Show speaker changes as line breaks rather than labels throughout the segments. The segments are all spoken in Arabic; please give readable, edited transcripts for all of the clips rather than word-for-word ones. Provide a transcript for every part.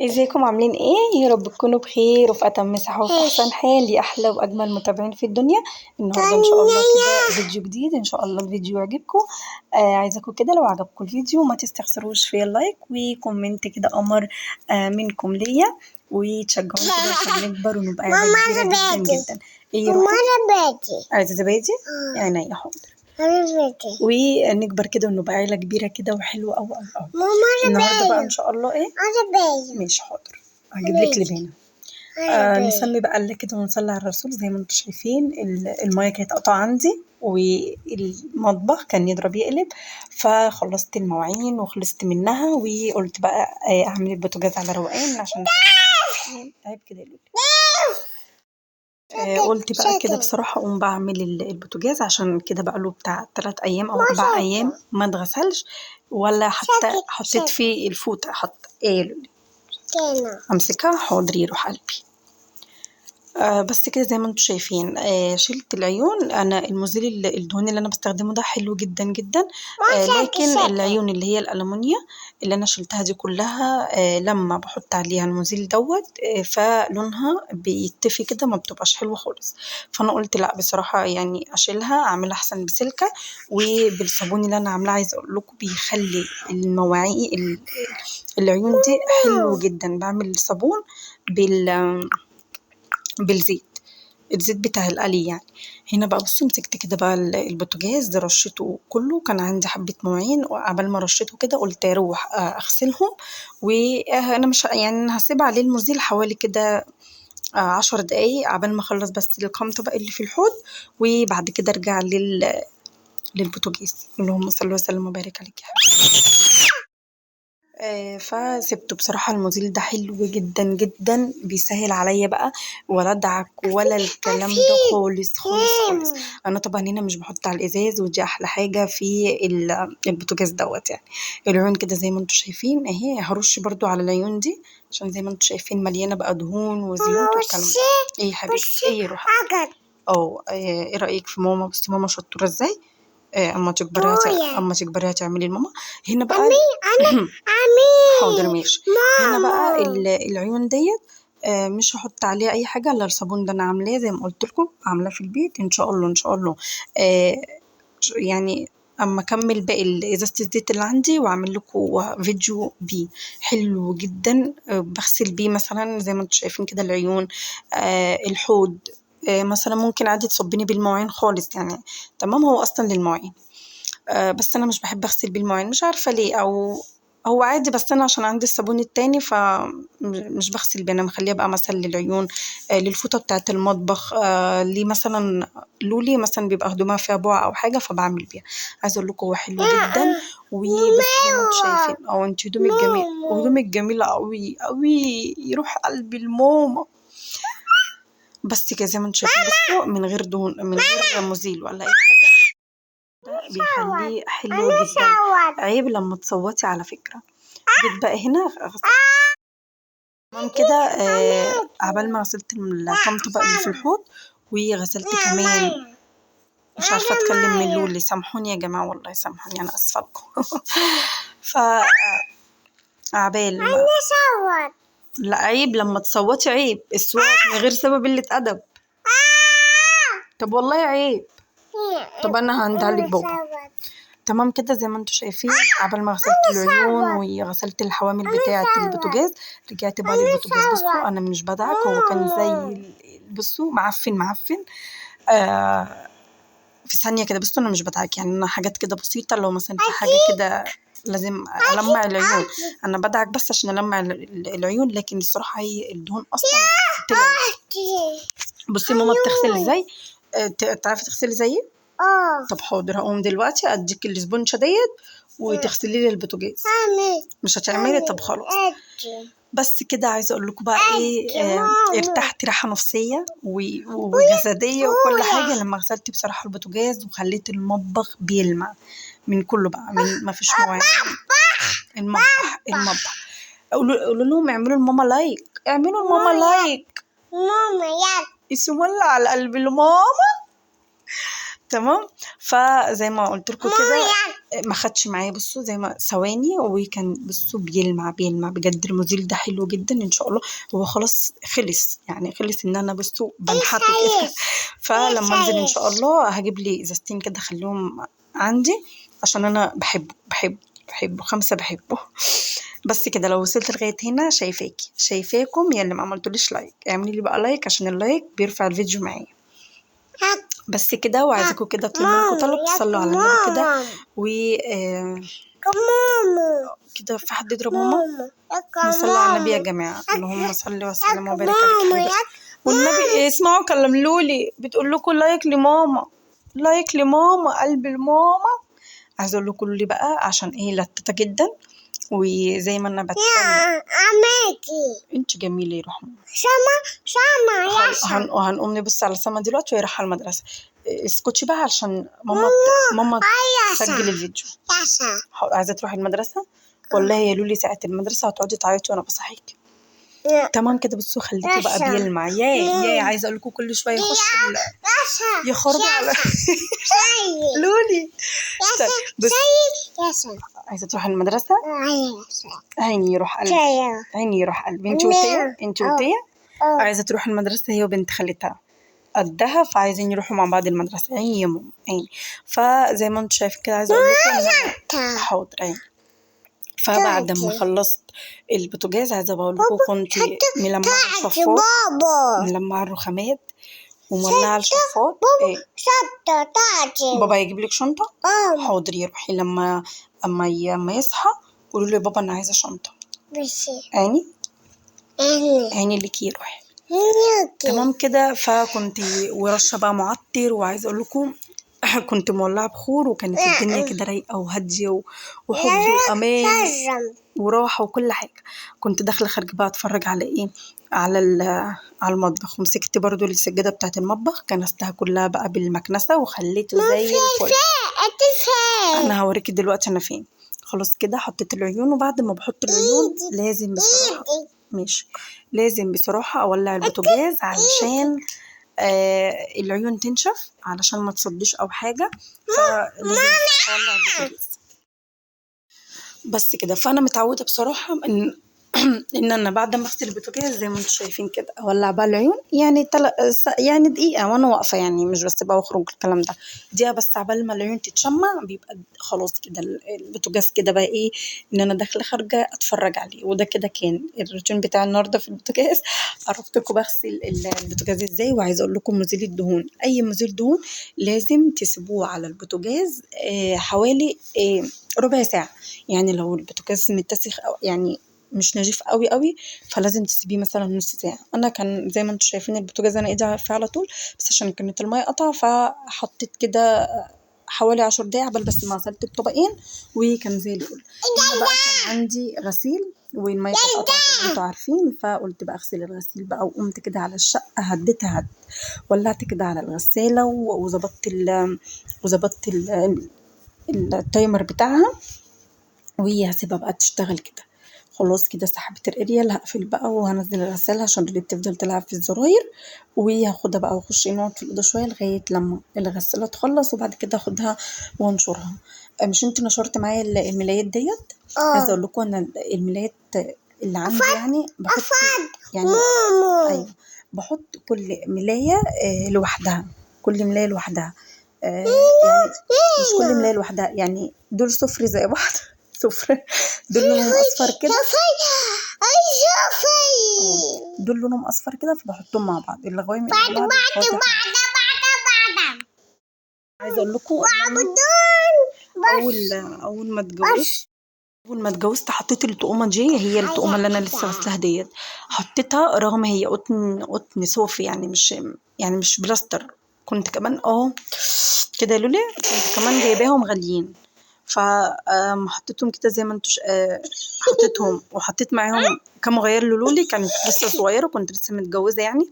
ازيكم عاملين ايه؟ يا رب تكونوا بخير وفي اتم صحة وفي احسن حال يا احلى واجمل متابعين في الدنيا. النهارده ان شاء الله كده فيديو جديد، ان شاء الله الفيديو يعجبكم. عايزاكم كده لو عجبكم الفيديو ما تستخسروش في اللايك وكومنت كده قمر منكم ليا، وتشجعوني كده عشان نكبر ونبقى عيلة كبيرة جدا جدا. ايه عايزة زبادي؟ عينيا حاضر. ونكبر كده ونبقى عيلة كبيرة كده وحلوة أوي أوي أوي. النهارده بقى إن شاء الله إيه؟ مش حاضر، هجيب لك لبانة. نسمي بقى الله كده ونصلي على الرسول. زي ما انتم شايفين المية كانت قطع عندي والمطبخ كان يضرب يقلب، فخلصت المواعين وخلصت منها وقلت بقى أعمل البوتاجاز على روقان عشان عيب كده يا لولي. قلت بقى كده بصراحة أقوم بعمل البوتاجاز عشان كده بقى له بتاع 3 أيام أو 4 أيام ما اتغسلش ولا حتى حطيت فيه الفوطة. حط ايه أمسكها حاضر يروح قلبي. بس كده زي ما انتم شايفين شلت العيون. انا المزيل الدهون اللي انا بستخدمه ده حلو جدا جدا، لكن العيون اللي هي الألمونيا اللي انا شلتها دي كلها لما بحط عليها المزيل دوت فلونها بيتفي كده، ما بتبقاش حلوه خالص. فانا قلت لا بصراحه يعني اشيلها، اعملها احسن بسلكه وبالصابون اللي انا عاملاه. عايزه اقول لكم بيخلي المواعين العيون دي حلو جدا. بعمل صابون بالزيت، الزيت بتاع القلي يعني. هنا بقى بصوا مسكت كده بقى البوتاجاز رشيته كله، كان عندي حبة مواعين وقبل ما رشيته كده قلت اروح اغسلهم. وانا مش يعني هسيب عليه المزيل حوالي كده 10 دقايق عبال ما اخلص بس الكام طبق اللي في الحوض، وبعد كده ارجع للبوتاجاز. اللهم صل وسلم وبارك عليك يا حبيبي. فسبته بصراحة. المزيل ده حلو جدا جدا، بيسهل عليا بقى ولا ادعك ولا الكلام ده خالص خالص خالص. انا طبعا هنا مش بحط على الازاز، ودي احلى حاجة في البوتاجاز دوت يعني. العيون كده زي ما انتم شايفين اهي، هرش برضو على العيون دي عشان زي ما انتم شايفين مليانة بقى دهون وزيوت والكلام ده. ايه يا حبيبتي ايه روح ايه رأيك في ماما؟ بصي ماما شطورة ازاي. اما تكبري هتعملي لماما. هنا بقى حاضر ماشي. هنا بقى العيون ديت مش هحط عليها اي حاجه الا الصابون ده. انا عاملاه زي ما قلت لكم، عاملاه في البيت ان شاء الله ان شاء الله. يعني اما اكمل باقي ازازه الزيت اللي عندي واعمل لكم فيديو بيه حلو جدا. بغسل بيه مثلا زي ما انتم شايفين كده العيون، الحوض. مثلا ممكن عادي تصبني بالمواعين خالص يعني. تمام، هو اصلا للمواعين. بس انا مش بحب اغسل بالمواعين، مش عارفه ليه، او هو عادي، بس انا عشان عندي الصابون التاني فمش بغسل بيه. انا مخليه بقى مثلا للعيون، للفوطه بتاعه المطبخ، ليه مثلا لولي مثلا بيبقى هدومها فيها بقع او حاجه فبعمل بيها. عايزه اقول لكم هو حلو جدا. وبس زي ما انتم شايفين انت هدومك جميل وهدومك جميله قوي قوي، يروح قلبي الماما. بس كده زي ما انتم شايفين بصوا من غير دهون من غير مزيل ولا اي حاجه. ده بيخليه حلو جدا. عيب لما تصوتي على فكرة. جيت بقى هنا تمام كده عبال ما غسلت الكام طبق اللي في الحوض وغسلت كمان. مش عارفة اتكلم من لولي، سامحوني يا جماعة والله سامحوني، انا اسفة لكم. ف عبال ما لا عيب لما تصوتي، عيب الصوت من غير سبب قلة ادب. طب والله عيب. طب انا هندهلك بابا. تمام كده زي ما انتم شايفين عبال ما غسلت العيون وغسلت الحوامل بتاعة البوتاجاز رجعت بقى للبوتاجاز. بصوا انا مش بدعك، هو كان زي بصوا معفن في ثانية كده. بصوا انا مش بدعك يعني، انا حاجات كده بسيطة لو مثلا في حاجة كده لازم ألمع العيون. أنا بدعك بس عشان ألمع العيون، لكن الصراحة هي الدهون أصلا طلعت. بصي ماما بتغسل ازاي، تعرفي تغسلي زيي؟ طب حاضر هقوم دلوقتي اديك الاسبونشة ديت وتغسلي لي البوتاجاز. مش هتعملي؟ طب خلاص. بس كده عايزه اقول لكم بقى ايه، ارتحت راحه نفسية وجسديه وكل حاجه لما غسلت بصراحه البوتاجاز وخليت المطبخ بيلمع من كله بقى، من ما فيش مواعين. المطبخ قولوا لهم اعملوا لماما لايك، اعملوا لماما لايك. ماما اسم الله على قلب الماما. تمام. فزي ما قلت لكم كده ما خدش معايا بصوا زي ما ثواني، وكان بصوا بيلمع بيلمع بجد. الموديل ده حلو جدا ان شاء الله. هو خلاص خلص يعني، خلص ان انا بصوا بنحته كده. فلما انزل ان شاء الله هجيب لي ازازتين كده اخليهم عندي، عشان انا بحبه 5 بحبه. بس كده لو وصلت لغاية هنا شايفاكم يا اللي ما عملتوليش لايك، اعملي لي بقى لايك عشان اللايك بيرفع الفيديو معايا. بس كده، وعايزاكم كده اطلب منكم طلب، تصلوا على النبي كده و كده. في حد يضرب ماما؟ نصلي على النبي يا جماعة. اللهم صل وسلم وبارك عليك حبيبتي. والنبي اسمعوا كلام لولي بتقول لكم لايك لماما، لايك لماما، قلب الماما. عايزه اقول لكم لولي بقى عشان ايه لتته جدا، وزي ما انا بتكلم انت جميله يا رحمه. سما هنقوم نبص على سما دلوقتي وهي رايحه المدرسه. اسكتي بقى عشان ماما تسجل الفيديو. عايزه تروحي المدرسه؟ والله يا لولي ساعه المدرسه هتقعدي تعيطي وانا بصحيكي. تمام كده. بصوا خليته بقى بيلمع. يا عايزه اقول لكم كل شويه يخش يخرج على لولي. بس عايزه تروحي المدرسه؟ عيني يروح قلبي، عيني يروح قلبي. انت وتيه عايزه تروح المدرسه هي وبنت خالتها قدها، فعايزين يروحوا مع بعض المدرسه. عيني يا ماما عيني. فزي ما انتم شايفين كده عايزه اقول لكم حاضر عيني. فبعد ما خلصت البوتاجاز عايزه بقول لكم كنت ملمعه الشفاط، ملمعه الرخامات ومولعه الشفاط. بابا يجيب لك شنطه؟ حاضر يا روحي. اما يصحى قولوا له بابا انا عايزه شنطه. عيني لك يا روحي. تمام كده. فكنت ورشه بقى معطر، وعايزه اقول لكم كنت مولعه بخور، وكانت الدنيا كده رايقه وهاديه وحب وامان وراحه وكل حاجه. كنت داخله خارجه بقى اتفرج على ايه، على المطبخ، ومسكت برضو السجاده بتاعه المطبخ كنستها كلها بقى بالمكنسه وخليته زي الفل. انا هوريكي دلوقتي انا فين. خلاص كده حطيت العيون، وبعد ما بحط العيون لازم بصراحه ماشي لازم بصراحه اولع البوتاجاز علشان العيون تنشف، علشان ما تصديش او حاجه، فلازم اولع البوتاجاز. بس كده. فانا متعوده بصراحه ان انا بعد ما اغسل البوتاجاز زي ما انتم شايفين كده اولع بقى العيون، يعني يعني دقيقه وانا واقفه، يعني مش بس بقى واخرج الكلام ده، دقيقه بس عبال ما العيون تتشمع بيبقى خلاص كده البوتاجاز كده بقى ايه، ان انا داخله خارجه اتفرج عليه. وده كده كان الروتين بتاع النهارده في البوتاجاز. عرفتكم بغسل البوتاجاز ازاي. وعايزه اقول لكم مزيل الدهون، اي مزيل دهون لازم تسيبوه على البوتاجاز حوالي ربع ساعه. يعني لو البوتاجاز متسخ أو يعني مش نجيف قوي فلازم تسيبيه مثلا نص ساعه. انا كان زي ما انتم شايفين البوتاجاز انا ايدي فيه على طول، بس عشان كانت الميه قطعه فحطيت كده حوالي 10 دقايق قبل بس ما غسلت الطبقين، وكان زي الفل. هنا بقى كان عندي غسيل والميه كانت قطعه زي ما انتم عارفين، فقلت بقى اغسل الغسيل بقى، وقمت كده على الشقه هديتها ولعت كده على الغساله وظبطت التايمر بتاعها، وهي هسيبها بقى تشتغل كده. خلاص كده سحبت الاريال، هقفل بقى وهنزل الغسالة عشان اللي بتفضل تلعب في الزراير، وهاخدها بقى واخش نقعد في الأوضة شوية لغاية لما الغسالة تخلص، وبعد كده اخدها وانشرها. مش انت نشرت معايا الملايات ديت؟ عايزة اقول لكم ان الملايات اللي عندي يعني بحط يعني ايوه بحط كل ملاية لوحدها، كل ملاية لوحدها. يعني مش كل ملاية لوحدها، يعني دول صفر زي بعض صفر، دول لونهم اصفر كده، دول لونهم اصفر كده فبحطهم مع بعض الغوايم مع بعض. عايزه اقول لكم اول ما اتجوزت حطيت الطقومه دي، هي الطقومه اللي انا لسه غسلها ديت، حطيتها رغم هي قطن صوفي، يعني مش بلاستر. كنت كمان كده لولي كنت كمان جايباهم غاليين، حطيتهم كده زي ما انتوا حطيتهم، وحطيت معاهم كام غير لولي كانت لسه صغيره، كنت لسه متجوزه يعني،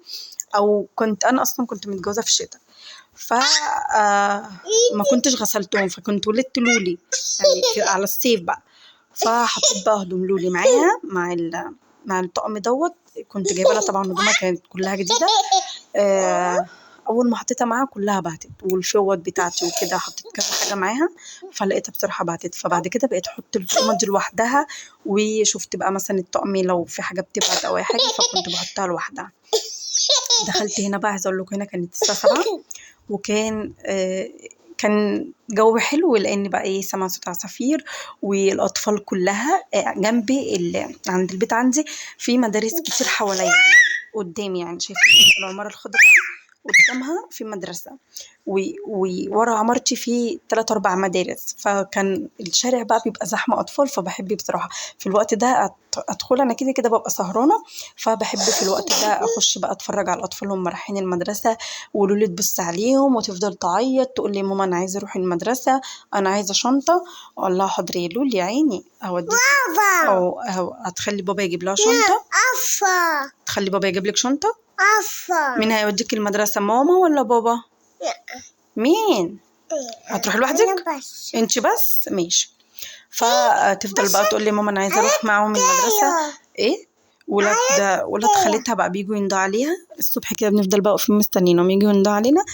او كنت انا اصلا كنت متجوزه في الشتاء، ما كنتش غسلتهم، فكنت ولدت لولي يعني على الصيف بقى. فحطيت بقى هدوم لولي معاها مع الطقم دوت. كنت جايبه لها طبعا هدومها كانت كلها جديده. أول ما حطيتها معاها كلها باتت، والفوط بتاعتي وكده حطيت كذا حاجة معاها، فلقيتها بصراحة باتت. فبعد كده بقيت أحط الفومة دي لوحدها، وشفت بقى مثلا الطقم لو في حاجة بتبعت أو أي حاجة فكنت بحطها لوحدها. دخلت هنا بقى، عايزة أقول لكم هنا كانت الساعة 7، وكان كان جو حلو، لأن بقى إيه سمع صوت عصافير والأطفال كلها جنبي عند البيت عندي في مدارس كتير حواليا يعني قدامي، يعني شايفين العمارة الخضراء قدامها في مدرسة، وورا عمارتي في 3 4 مدارس، فكان الشارع بقى بيبقى زحمة أطفال. فبحب بصراحة في الوقت ده أدخل، أنا كده كده ببقى سهرانة، فبحب في الوقت ده أخش بقى أتفرج على الأطفال وهم رايحين المدرسة، ولولي تبص عليهم وتفضل تعيط تقول لي ماما أنا عايزة أروح المدرسة، أنا عايزة شنطة. أقول لها حاضر يا لولي يا عيني أوديك، أو هتخلي بابا يجيب لها شنطة. تخلي بابا يجيب لك شنطة. مين هيوديك المدرسة، ماما ولا بابا؟ مين؟ هتروح لوحدك؟ انت بس ماشي. فتفضل بقى تقول لي ماما انا عايزه اروح معاهم المدرسه. ايه، ولاد خالتها بقى بيجوا يندوا عليها الصبح كده، بنفضل بقى واقفين مستنينهم يجوا يندوا علينا.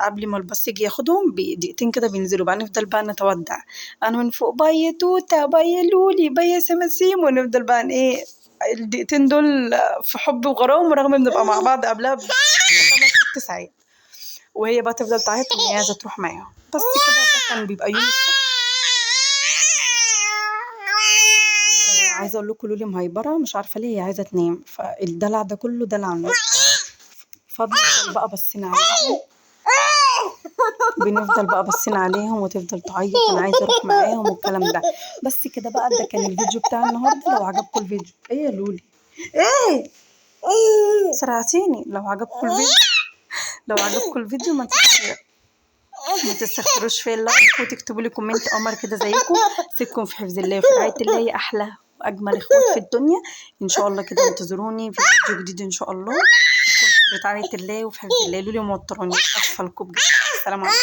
قبل ما الباص يجي ياخدهم بدقيقتين كده بينزلوا بقى، نفضل بقى نتودع انا من فوق، باي يا توته، باي يا لولي، باي يا سماسيم، ونفضل بقى ايه الدقيقتين دول في حب وغرام، ورغم بنبقى مع بعض قبلها ب5 6 ساعات، وهي بقى تفضل تعيط ان هي عايزه تروح معاهم. بس كده ده كان بيبقى يوم الصبح. عايزه اقول لكم لولي مهيبره مش عارفه ليه، هي عايزه تنام، فالدلع ده كله دلع النوم. فبنفضل بقى باصين عليهم، وتفضل تعيط انا عايزه اروح معاهم والكلام ده. بس كده بقى، ده كان الفيديو بتاع النهارده. لو عجبكم الفيديو، ايه يا لولي ايه سرعتيني، لو عجبكم الفيديو ما تستغفروش في اللايك، وتكتبوا لي كومنت قمر كده زيكم. سيبكم في حفظ الله وفي رعاية الله، يا احلى واجمل اخوات في الدنيا. ان شاء الله كده انتظروني في فيديو جديد ان شاء الله. سيبكم في رعاية الله وفي حفظ الله. لولي موتروني، اسفه لكم بجد. السلام عليكم.